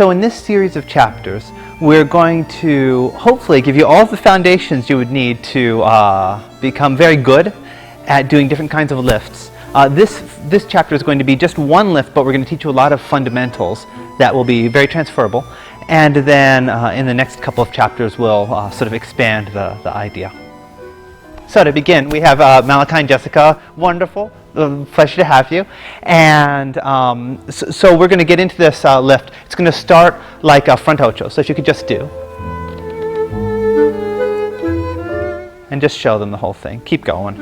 So in this series of chapters, we're going to hopefully give you all the foundations you would need to become very good at doing different kinds of lifts. This chapter is going to be just one lift, but we're going to teach you a lot of fundamentals that will be very transferable. And then in the next couple of chapters, we'll sort of expand the idea. So to begin, we have Malachi and Jessica. Wonderful. Pleasure to have you. And so we're going to get into this lift. It's going to start like a front ocho. So if you could just do. And just show them the whole thing. Keep going.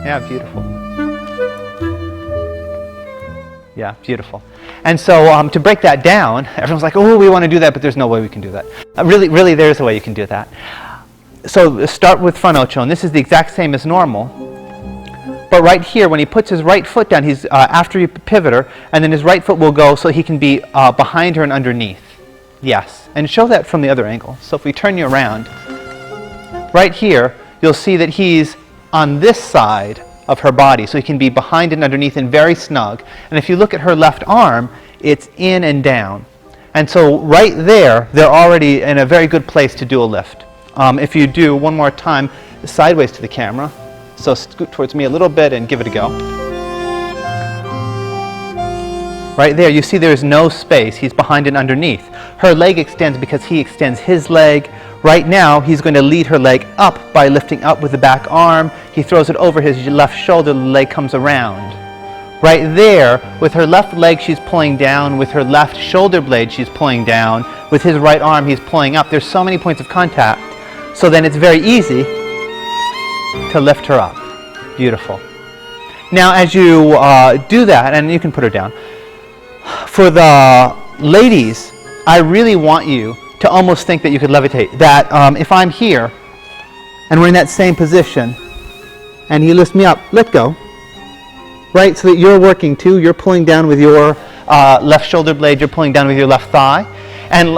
Yeah, beautiful. Yeah, beautiful. And so to break that down, everyone's like, oh, we want to do that, but there's no way we can do that. Really, there's a way you can do that. So start with front ocho, and this is the exact same as normal. But right here, when he puts his right foot down, he's after you pivot her, and then his right foot will go so he can be behind her and underneath. Yes, and show that from the other angle. So if we turn you around, right here, you'll see that he's on this side of her body, so he can be behind and underneath and very snug. And if you look at her left arm, it's in and down. And so right there, they're already in a very good place to do a lift. If you do one more time, sideways to the camera, so scoot towards me a little bit and give it a go. Right there, you see there's no space. He's behind and underneath. Her leg extends because he extends his leg. Right now, he's going to lead her leg up by lifting up with the back arm. He throws it over his left shoulder, the leg comes around. Right there, with her left leg, she's pulling down. With her left shoulder blade, she's pulling down. With his right arm, he's pulling up. There's so many points of contact. So then it's very easy to lift her up. Beautiful. Now, as you do that, and you can put her down, for the ladies, I really want you to almost think that you could levitate. That if I'm here, and we're in that same position, and you lift me up, let go. Right, so that you're working too. You're pulling down with your left shoulder blade, you're pulling down with your left thigh. And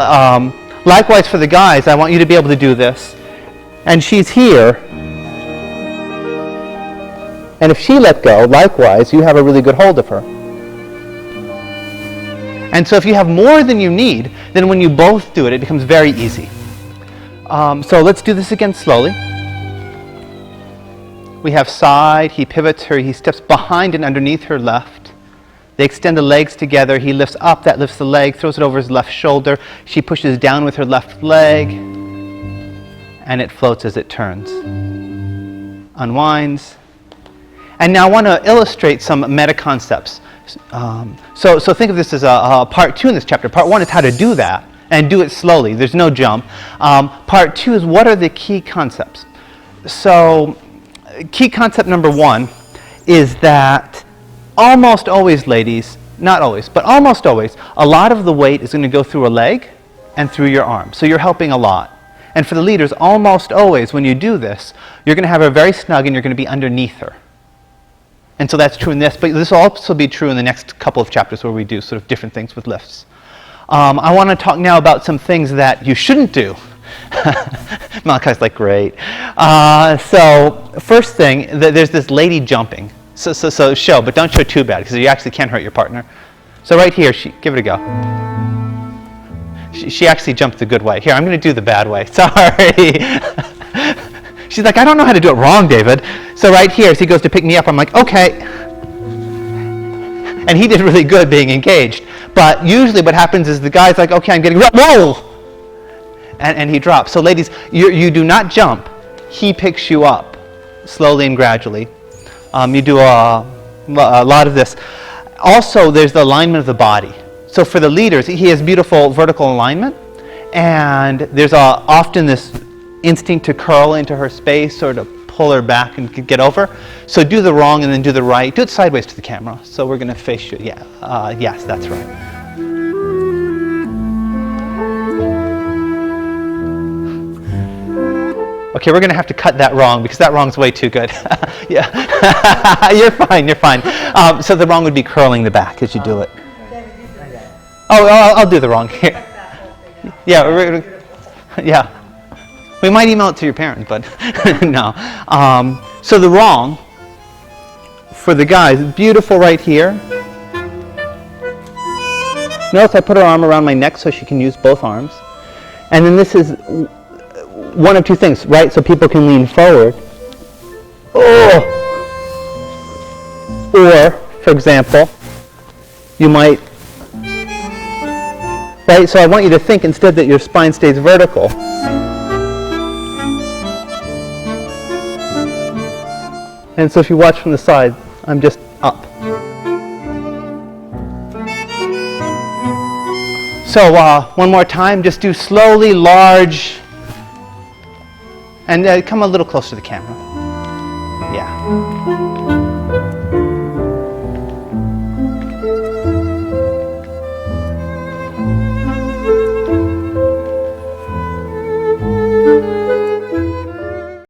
likewise for the guys, I want you to be able to do this. And she's here. And if she let go, likewise, you have a really good hold of her. And so if you have more than you need, then when you both do it, it becomes very easy. So let's do this again slowly. We have side, he pivots her, he steps behind and underneath her left. They extend the legs together, he lifts up, that lifts the leg, throws it over his left shoulder. She pushes down with her left leg, and it floats as it turns. Unwinds. And now I want to illustrate some meta concepts. So think of this as a part 2 in this chapter. Part 1 is how to do that, and do it slowly. There's no jump. Part 2 is what are the key concepts. So key concept number 1 is that almost always, ladies, not always, but almost always, a lot of the weight is going to go through a leg and through your arm. So you're helping a lot. And for the leaders, almost always when you do this, you're going to have her very snug and you're going to be underneath her. And so that's true in this, but this will also be true in the next couple of chapters where we do sort of different things with lifts. I want to talk now about some things that you shouldn't do. Malachi's like, great. So first thing, there's this lady jumping. So show, but don't show too bad because you actually can hurt your partner. So right here, give it a go. She actually jumped the good way. Here, I'm going to do the bad way. Sorry. She's like, I don't know how to do it wrong, David. So right here, as he goes to pick me up, I'm like, okay. And he did really good being engaged. But usually what happens is the guy's like, okay, I'm getting, whoa! And he drops. So ladies, you do not jump. He picks you up slowly and gradually. You do a lot of this. Also, there's the alignment of the body. So for the leaders, he has beautiful vertical alignment. And there's often this instinct to curl into her space or to pull her back and get over. So do the wrong and then do the right. Do it sideways to the camera. So we're going to face you. Yeah. Yes, that's right. Okay, we're going to have to cut that wrong because that wrong's way too good. Yeah. You're fine. So the wrong would be curling the back as you do it. Oh, I'll do the wrong here. Yeah. We might email it to your parents, but no. So the wrong, for the guys. Beautiful right here. Notice I put her arm around my neck so she can use both arms. And then this is one of two things, right? So people can lean forward. Oh! Or, for example, you might, right? So I want you to think instead that your spine stays vertical. And so if you watch from the side, I'm just up. So one more time, just do slowly, large, and come a little closer to the camera. Yeah.